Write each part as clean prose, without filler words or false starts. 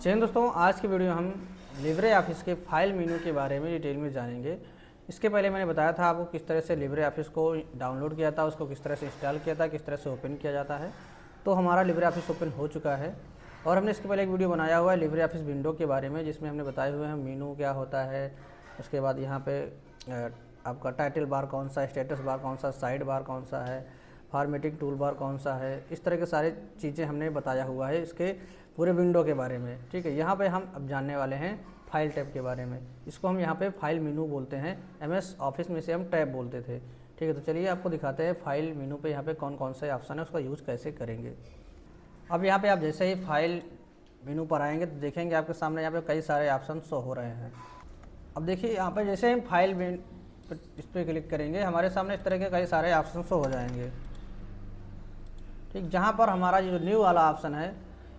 चलिए दोस्तों, आज की वीडियो में हम लिब्रे ऑफिस के फाइल मेनू के बारे में डिटेल में जानेंगे। इसके पहले मैंने बताया था आपको किस तरह से लिब्रे ऑफिस को डाउनलोड किया था, उसको किस तरह से इंस्टॉल किया था, किस तरह से ओपन किया जाता है। तो हमारा लिब्रे ऑफिस ओपन हो चुका है और हमने इसके पहले एक वीडियो बनाया हुआ है लिब्रे ऑफिस विंडो के बारे में, जिसमें हमने बताए हुए हैं मेनू क्या होता है। उसके बाद यहाँ पे आपका टाइटल बार कौन सा है, स्टेटस बार कौन सा, साइड बार कौन सा है, फॉर्मेटिंग टूल बार कौन सा है, इस तरह के सारे चीज़ें हमने बताया हुआ है इसके पूरे विंडो के बारे में। ठीक है, यहाँ पे हम अब जानने वाले हैं फाइल टैब के बारे में। इसको हम यहाँ पे फाइल मेनू बोलते हैं, एमएस ऑफिस में से हम टैब बोलते थे। ठीक है, तो चलिए आपको दिखाते हैं फाइल मेनू पे यहाँ पे कौन कौन से ऑप्शन है, उसका यूज़ कैसे करेंगे। अब यहाँ पे आप जैसे ही फाइल मेनू पर आएंगे तो देखेंगे आपके सामने यहाँ पे कई सारे ऑप्शन शो हो रहे हैं। अब देखिए यहाँ पे जैसे हम फाइल इस पर क्लिक करेंगे, हमारे सामने इस तरह के कई सारे ऑप्शन शो हो जाएंगे। ठीक, जहाँ पर हमारा जो न्यू वाला ऑप्शन है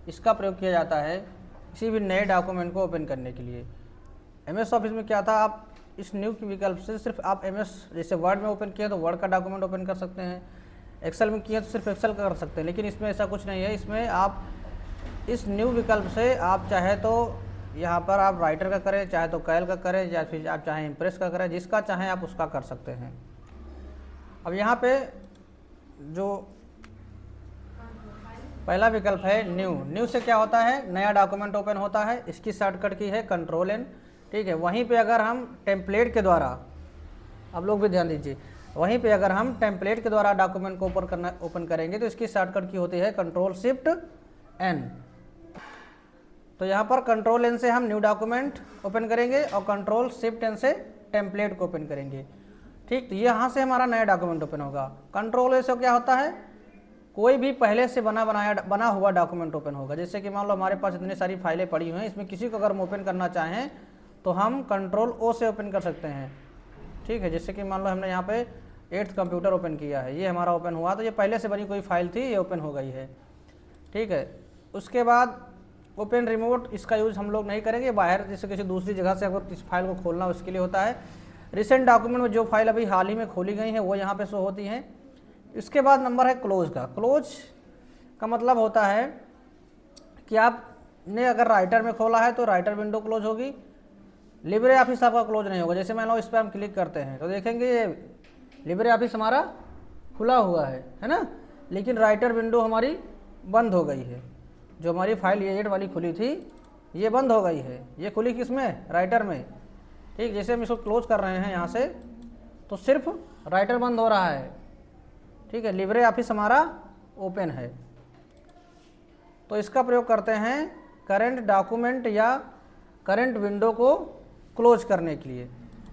इसका प्रयोग किया जाता है किसी भी नए डॉक्यूमेंट को ओपन करने के लिए। एमएस ऑफिस में क्या था, आप इस न्यू के विकल्प से सिर्फ आप एमएस जैसे वर्ड में ओपन किया तो वर्ड का डॉक्यूमेंट ओपन कर सकते हैं, एक्सेल में किया तो सिर्फ एक्सेल का कर सकते हैं। लेकिन इसमें ऐसा कुछ नहीं है। इसमें आप इस न्यू विकल्प से आप चाहे तो यहाँ पर आप राइटर का करें, चाहे तो कैल का करें, या फिर आप चाहें इम्प्रेस का करें, जिसका चाहें आप उसका कर सकते हैं। अब यहाँ पे जो पहला विकल्प है न्यू। न्यू से क्या होता है, नया डॉक्यूमेंट ओपन होता है। इसकी शॉर्टकट की है Ctrl+N। ठीक है, वहीं पे अगर हम टेम्पलेट के द्वारा, आप लोग भी ध्यान दीजिए, वहीं पे अगर हम टेम्पलेट के द्वारा डॉक्यूमेंट को ओपन करेंगे तो इसकी शॉर्टकट की होती है Ctrl+Shift+N। तो यहाँ पर Ctrl+N से हम न्यू डॉक्यूमेंट ओपन करेंगे और Ctrl+Shift+N से टेम्पलेट को ओपन करेंगे। ठीक, तो यहाँ से हमारा नया डॉक्यूमेंट ओपन होगा। Ctrl+A से क्या होता है, कोई भी पहले से बना हुआ डॉक्यूमेंट ओपन होगा। जैसे कि मान लो हमारे पास इतनी सारी फाइलें पड़ी हुई हैं, इसमें किसी को अगर हम ओपन करना चाहें तो हम Ctrl+O से ओपन कर सकते हैं। ठीक है, जैसे कि मान लो हमने यहाँ पे 8th कंप्यूटर ओपन किया है, ये हमारा ओपन हुआ, तो ये पहले से बनी कोई फाइल थी, ये ओपन हो गई है। ठीक है, उसके बाद ओपन रिमोट, इसका यूज़ हम लोग नहीं करेंगे। बाहर जैसे किसी दूसरी जगह से अगर इस फाइल को खोलना उसके लिए होता है। रिसेंट डॉक्यूमेंट में जो फाइल अभी हाल ही में खोली गई हैं वो यहाँ पे शो होती हैं। इसके बाद नंबर है क्लोज का। क्लोज का मतलब होता है कि आपने अगर राइटर में खोला है तो राइटर विंडो क्लोज होगी, लिब्रे ऑफिस आपका क्लोज नहीं होगा। जैसे मान लो इस पर हम क्लिक करते हैं तो देखेंगे ये लिब्रे ऑफिस हमारा खुला हुआ है ना, लेकिन राइटर विंडो हमारी बंद हो गई है। जो हमारी फाइल ये 8 वाली खुली थी ये बंद हो गई है। ये खुली किस में, राइटर में। ठीक, जैसे हम इसको क्लोज कर रहे हैं यहाँ से तो सिर्फ राइटर बंद हो रहा है। ठीक है, लिब्रे ऑफिस हमारा ओपन है। तो इसका प्रयोग करते हैं करंट डॉक्यूमेंट या करंट विंडो को क्लोज करने के लिए।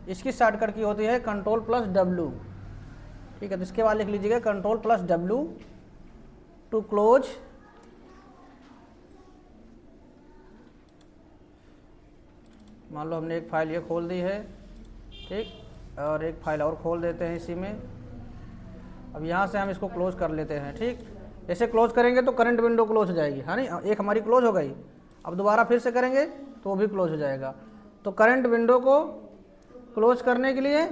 इसकी शॉर्टकट की होती है Ctrl+W। ठीक है, तो इसके बाद लिख लीजिएगा Ctrl+W टू क्लोज मान लो हमने एक फाइल ये खोल दी है, ठीक, और एक फाइल और खोल देते हैं इसी में। अब यहाँ से हम इसको क्लोज कर लेते हैं। ठीक, जैसे क्लोज करेंगे तो करंट विंडो क्लोज हो जाएगी, है नहीं, एक हमारी क्लोज हो गई। अब दोबारा फिर से करेंगे तो वो भी क्लोज हो जाएगा। तो करंट विंडो को क्लोज करने के लिए,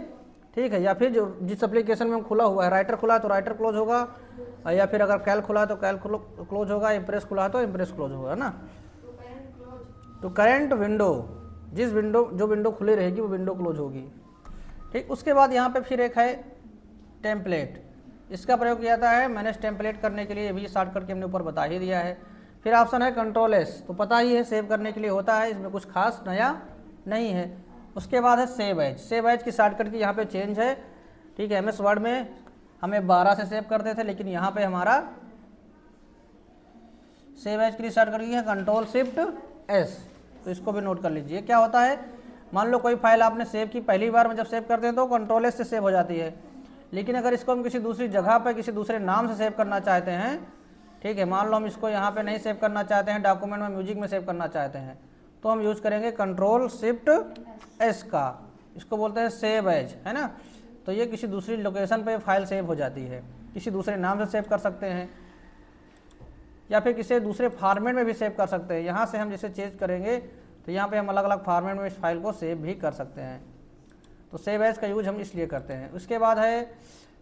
ठीक है, या फिर जो जिस एप्लीकेशन में खुला हुआ है, राइटर खुला है तो राइटर क्लोज होगा, या फिर अगर कैल खुला है तो कैल क्लोज होगा, इम्प्रेस खुला है तो इम्प्रेस क्लोज होगा ना। तो करंट विंडो जो विंडो खुली रहेगी वो विंडो क्लोज होगी। ठीक, उसके बाद यहाँ पे फिर एक है टेम्पलेट। इसका प्रयोग किया जाता है मैनेज टेम्पलेट करने के लिए, ये भी शॉर्टकट के हमने ऊपर बता ही दिया है। फिर ऑप्शन है Ctrl+S, तो पता ही है सेव करने के लिए होता है, इसमें कुछ खास नया नहीं है। उसके बाद है सेव एज। सेव एज की शॉर्टकट की यहाँ पे चेंज है। ठीक है, एमएस वर्ड में हमें 12 से सेव करते थे, लेकिन यहाँ पे हमारा सेव एज के लिए शॉर्टकट की है Ctrl+Shift+S। तो इसको भी नोट कर लीजिए। क्या होता है, मान लो कोई फाइल आपने सेव की, पहली बार में जब सेव करते हैं तो Ctrl+S से सेव हो जाती है, लेकिन अगर इसको हम किसी दूसरी जगह पर किसी दूसरे नाम से सेव करना चाहते हैं, ठीक है, मान लो हम इसको यहाँ पे नहीं सेव करना चाहते हैं, डॉक्यूमेंट में म्यूजिक में सेव करना चाहते हैं, तो हम यूज़ करेंगे Ctrl+Shift+S का। इसको बोलते हैं सेव एज, है ना। तो ये किसी दूसरी लोकेशन पे फाइल सेव हो जाती है, किसी दूसरे नाम से सेव कर सकते हैं या फिर किसी दूसरे फॉर्मेट में भी सेव कर सकते हैं। यहाँ से हम जैसे चेंज करेंगे तो यहाँ पे हम अलग अलग फॉर्मेट में इस फाइल को सेव भी कर सकते हैं। तो सेव एज का यूज हम इसलिए करते हैं। उसके बाद है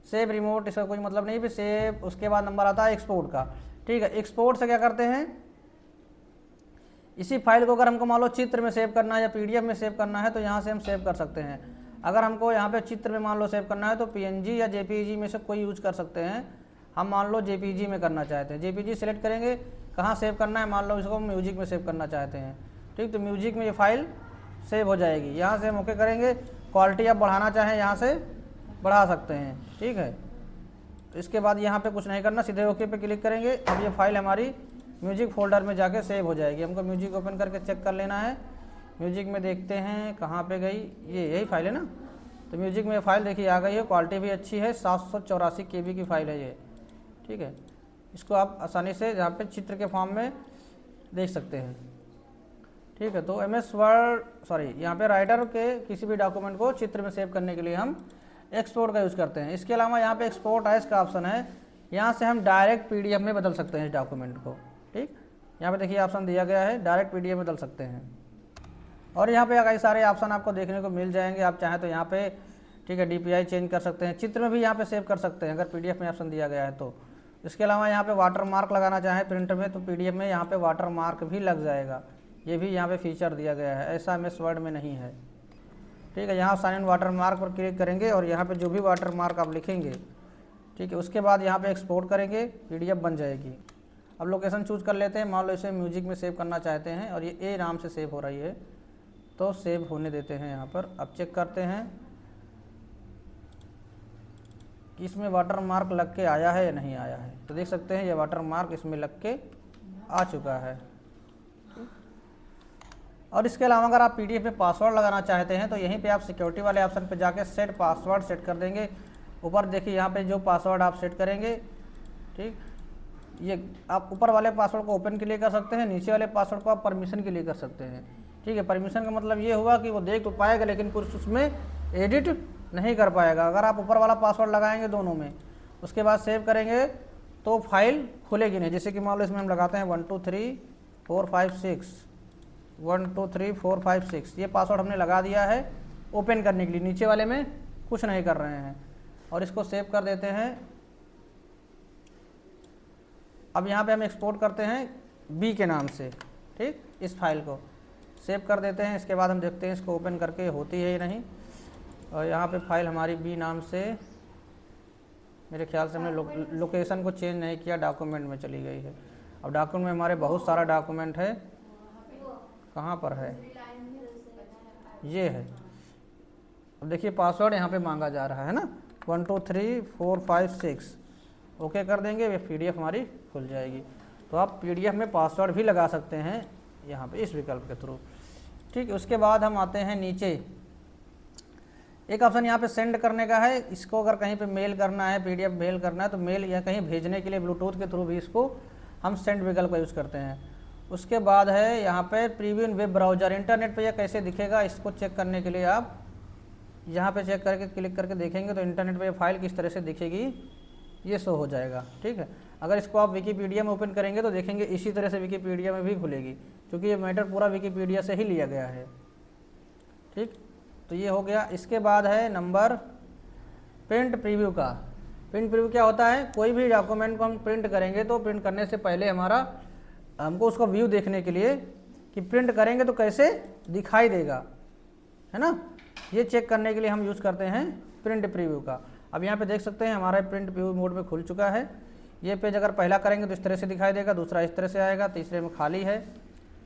सेव रिमोट, इसका कोई मतलब नहीं, भी सेव। उसके बाद नंबर आता है एक्सपोर्ट का। ठीक है, एक्सपोर्ट से क्या करते हैं, इसी फाइल को अगर हमको मान लो चित्र में सेव करना है या पीडीएफ में सेव करना है तो यहाँ से हम सेव कर सकते हैं। अगर हमको यहाँ पे चित्र में मान लो सेव करना है तो पीएनजी या जेपीजी में से कोई यूज कर सकते हैं। हम मान लो जेपीजी में करना चाहते हैं, जेपीजी सेलेक्ट करेंगे, कहाँ सेव करना है, मान लो इसको हम म्यूजिक में सेव करना चाहते हैं, ठीक। तो म्यूजिक में ये फाइल सेव हो जाएगी। यहाँ से हम ओके करेंगे, क्वालिटी आप बढ़ाना चाहें यहाँ से बढ़ा सकते हैं, ठीक है। तो इसके बाद यहाँ पे कुछ नहीं करना, सीधे ओके पे क्लिक करेंगे। अब ये फाइल हमारी म्यूजिक फोल्डर में जाके सेव हो जाएगी। हमको म्यूजिक ओपन करके चेक कर लेना है। म्यूजिक में देखते हैं कहाँ पे गई, ये यही फाइल है ना। तो म्यूजिक में फाइल देखिए आ गई है, क्वालिटी भी अच्छी है, 784 KB की फ़ाइल है ये, ठीक है। इसको आप आसानी से यहाँ पे चित्र के फॉर्म में देख सकते हैं, ठीक है। तो MS वर्ड यहाँ पे राइटर के किसी भी डॉक्यूमेंट को चित्र में सेव करने के लिए हम एक्सपोर्ट का यूज़ करते हैं। इसके अलावा यहाँ पे एक्सपोर्ट एज का ऑप्शन है, यहाँ से हम डायरेक्ट PDF में बदल सकते हैं इस डॉक्यूमेंट को, ठीक। यहाँ पे देखिए ऑप्शन दिया गया है, डायरेक्ट PDF में बदल सकते हैं। और यहाँ पे कई सारे ऑप्शन आपको देखने को मिल जाएंगे। आप चाहें तो यहाँ पे, ठीक है, DPI चेंज कर सकते हैं, चित्र में भी यहाँ पे सेव कर सकते हैं अगर PDF में ऑप्शन दिया गया है तो। इसके अलावा यहाँ पे वाटर मार्क लगाना चाहें प्रिंटर में तो PDF में यहाँ पे वाटर मार्क भी लग जाएगा, ये भी यहाँ पे फीचर दिया गया है, ऐसा MS वर्ड में नहीं है, ठीक है। यहाँ साइन इन वाटर मार्क पर क्लिक करेंगे और यहाँ पे जो भी वाटर मार्क आप लिखेंगे, ठीक है, उसके बाद यहाँ पे एक्सपोर्ट करेंगे, PDF बन जाएगी। अब लोकेशन चूज कर लेते हैं, मान लो इसे म्यूजिक में सेव करना चाहते हैं और ये ए नाम से सेव हो रही है तो सेव होने देते हैं यहाँ पर। अब चेक करते हैं कि इसमें वाटर मार्क लग के आया है या नहीं आया है। तो देख सकते हैं ये वाटर मार्क इसमें लग के आ चुका है। और इसके अलावा अगर आप PDF में पासवर्ड लगाना चाहते हैं तो यहीं पे आप सिक्योरिटी वाले ऑप्शन पे जाके सेट पासवर्ड सेट कर देंगे। ऊपर देखिए यहाँ पे जो पासवर्ड आप सेट करेंगे, ठीक, ये आप ऊपर वाले पासवर्ड को ओपन के लिए कर सकते हैं, नीचे वाले पासवर्ड को आप परमिशन के लिए कर सकते हैं, ठीक है। परमिशन का मतलब ये हुआ कि वो देख तो पाएगा लेकिन कुछ उसमें एडिट नहीं कर पाएगा। अगर आप ऊपर वाला पासवर्ड लगाएंगे दोनों में, उसके बाद सेव करेंगे तो फाइल खुलेगी नहीं। जैसे कि मान लो इसमें हम लगाते हैं 1 2 3 4 5 6 1 2 3 4 5 6, ये पासवर्ड हमने लगा दिया है ओपन करने के लिए, नीचे वाले में कुछ नहीं कर रहे हैं। और इसको सेव कर देते हैं। अब यहाँ पे हम एक्सपोर्ट करते हैं B के नाम से, ठीक, इस फाइल को सेव कर देते हैं। इसके बाद हम देखते हैं इसको ओपन करके होती है या नहीं। और यहाँ पे फाइल हमारी B नाम से, मेरे ख्याल से हमने लोकेशन को चेंज नहीं किया, डॉक्यूमेंट में चली गई है। अब डॉक्यूमेंट में हमारे बहुत सारा डॉक्यूमेंट है, कहाँ पर है, ये है। अब देखिए पासवर्ड यहाँ पे मांगा जा रहा है ना, 1 2 3 4 5 6, ओके कर देंगे, ये PDF हमारी खुल जाएगी। तो आप PDF में पासवर्ड भी लगा सकते हैं यहाँ पे इस विकल्प के थ्रू, ठीक है। उसके बाद हम आते हैं नीचे, एक ऑप्शन यहाँ पे सेंड करने का है। इसको अगर कहीं पे मेल करना है, PDF मेल करना है तो मेल या कहीं भेजने के लिए ब्लूटूथ के थ्रू भी इसको हम सेंड विकल्प का यूज़ करते हैं। उसके बाद है यहाँ पे प्रीव्यू इन वेब ब्राउज़र, इंटरनेट पे यह कैसे दिखेगा इसको चेक करने के लिए आप यहाँ पे चेक करके क्लिक करके देखेंगे तो इंटरनेट पे फाइल किस तरह से दिखेगी ये शो हो जाएगा, ठीक है। अगर इसको आप विकीपीडिया में ओपन करेंगे तो देखेंगे इसी तरह से विकीपीडिया में भी खुलेगी, क्योंकि ये मैटर पूरा विकीपीडिया से ही लिया गया है, ठीक। तो ये हो गया। इसके बाद है नंबर प्रिंट प्रीव्यू का। प्रिंट प्रीव्यू क्या होता है, कोई भी डॉक्यूमेंट को हम प्रिंट करेंगे तो प्रिंट करने से पहले हमको उसको व्यू देखने के लिए कि प्रिंट करेंगे तो कैसे दिखाई देगा, है ना, ये चेक करने के लिए हम यूज़ करते हैं प्रिंट प्रीव्यू का। अब यहाँ पे देख सकते हैं हमारा प्रिंट प्रीव्यू मोड में खुल चुका है। ये पेज अगर पहला करेंगे तो इस तरह से दिखाई देगा, दूसरा इस तरह से आएगा, तीसरे में खाली है,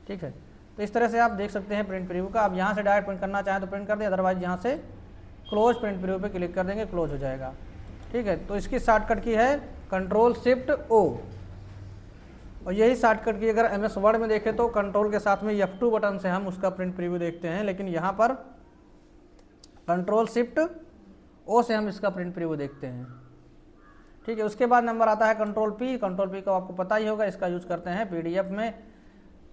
ठीक है। तो इस तरह से आप देख सकते हैं प्रिंट प्रीव्यू का। अब यहाँ से डायरेक्ट प्रिंट करना चाहें तो प्रिंट कर दें, अदरवाइज यहाँ से क्लोज प्रिंट प्रीव्यू पे क्लिक कर देंगे, क्लोज हो जाएगा, ठीक है। तो इसकी शॉर्टकट की है Ctrl+Shift+O, और यही शॉर्टकट की अगर MS वर्ड में देखें तो कंट्रोल के साथ में F2 बटन से हम उसका प्रिंट प्रीव्यू देखते हैं, लेकिन यहाँ पर Ctrl+Shift+O से हम इसका प्रिंट प्रीव्यू देखते हैं, ठीक है। उसके बाद नंबर आता है Ctrl+P। Ctrl+P का आपको पता ही होगा, इसका यूज़ करते हैं PDF में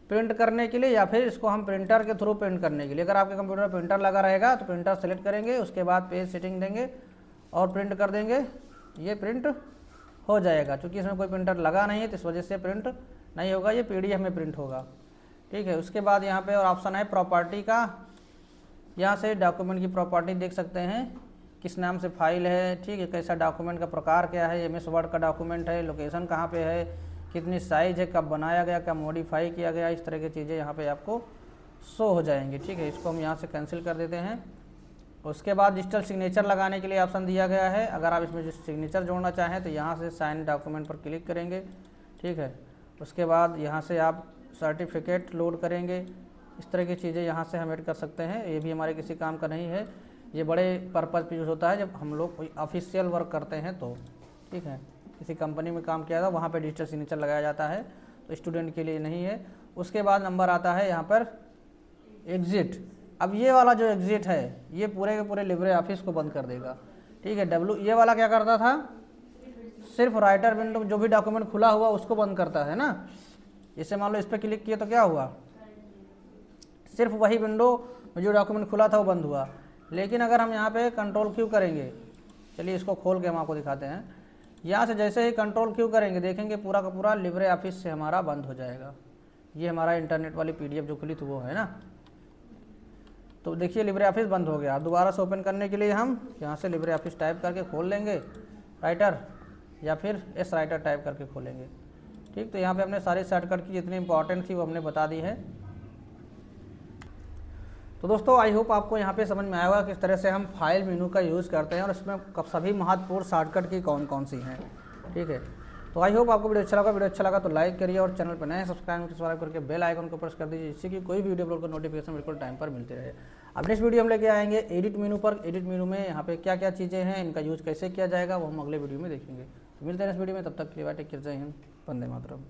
प्रिंट करने के लिए या फिर इसको हम प्रिंटर के थ्रू प्रिंट करने के लिए। अगर आपके कंप्यूटर में प्रिंटर लगा रहेगा तो प्रिंटर सेलेक्ट करेंगे, उसके बाद पेज सेटिंग देंगे और प्रिंट कर देंगे, ये प्रिंट हो जाएगा। क्योंकि इसमें कोई प्रिंटर लगा नहीं है तो इस वजह से प्रिंट नहीं होगा, ये PDF में प्रिंट होगा, ठीक है। उसके बाद यहाँ पे और ऑप्शन है प्रॉपर्टी का। यहाँ से डॉक्यूमेंट की प्रॉपर्टी देख सकते हैं, किस नाम से फाइल है, ठीक है, कैसा डॉक्यूमेंट का प्रकार क्या है, MS वर्ड का डॉक्यूमेंट है, लोकेशन कहाँ पे है, कितनी साइज़ है, कब बनाया गया, कब मॉडिफाई किया गया, इस तरह की चीज़ें यहाँ पे आपको शो हो जाएंगी। ठीक है, इसको हम यहाँ से कैंसिल कर देते हैं। उसके बाद डिजिटल सिग्नेचर लगाने के लिए ऑप्शन दिया गया है। अगर आप इसमें सिग्नेचर जोड़ना चाहें तो यहाँ से साइन डॉक्यूमेंट पर क्लिक करेंगे। ठीक है, उसके बाद यहाँ से आप सर्टिफिकेट लोड करेंगे। इस तरह की चीज़ें यहाँ से हम ऐड कर सकते हैं। ये भी हमारे किसी काम का नहीं है, ये बड़े पर्पज़ पे यूज़ होता है जब हम लोग कोई ऑफिशियल वर्क करते हैं तो। ठीक है, किसी कंपनी में काम किया था वहाँ पे डिजिटल सिग्नेचर लगाया जाता है, तो स्टूडेंट के लिए नहीं है। उसके बाद नंबर आता है यहाँ पर एग्ज़िट। अब ये वाला जो एग्ज़िट है ये पूरे के पूरे लिब्रे ऑफिस को बंद कर देगा। ठीक है, ये वाला क्या करता था, सिर्फ राइटर विंडो जो भी डॉक्यूमेंट खुला हुआ उसको बंद करता है ना। जैसे मान लो इस पर क्लिक किए तो क्या हुआ, सिर्फ वही विंडो में जो डॉक्यूमेंट खुला था वो बंद हुआ। लेकिन अगर हम यहाँ पे कंट्रोल क्यू करेंगे, चलिए इसको खोल के हम आपको दिखाते हैं। यहाँ से जैसे ही कंट्रोल क्यू करेंगे देखेंगे पूरा का पूरा लिब्रे ऑफिस से हमारा बंद हो जाएगा। ये हमारा इंटरनेट वाली PDF जो खुली थी वो है ना, तो देखिए लिब्रे ऑफिस बंद हो गया। दोबारा से ओपन करने के लिए हम यहाँ से लिब्रे ऑफिस टाइप करके खोल लेंगे राइटर, या फिर एस राइटर टाइप करके खोलेंगे। ठीक, तो यहाँ पे हमने सारी शॉर्टकट की जितनी इंपॉर्टेंट थी वो हमने बता दी है। तो दोस्तों आई होप आपको यहाँ पे समझ में आया होगा किस तरह से हम फाइल मेनू का यूज़ करते हैं और इसमें सभी महत्वपूर्ण शॉर्टकट की कौन कौन सी हैं। ठीक है, तो आई होप आपको वीडियो अच्छा लगा तो लाइक करिए और चैनल पर नए सब्सक्राइब करके बेल आइकन को प्रेस कर दीजिए, जिससे कि कोई वीडियो अपलोड का नोटिफिकेशन बिल्कुल टाइम पर मिलते रहे। अब नेक्स्ट वीडियो हम लेके आएंगे एडिट मेनू पर। एडिट मेनू में यहाँ पे क्या क्या चीज़ें हैं, इनका यूज़ कैसे किया जाएगा वो हम अगले वीडियो में देखेंगे। तो मिलते हैं नेक्स्ट वीडियो में, तब तक के लिए टेक केयर, जय हिंद, वंदे मातरम।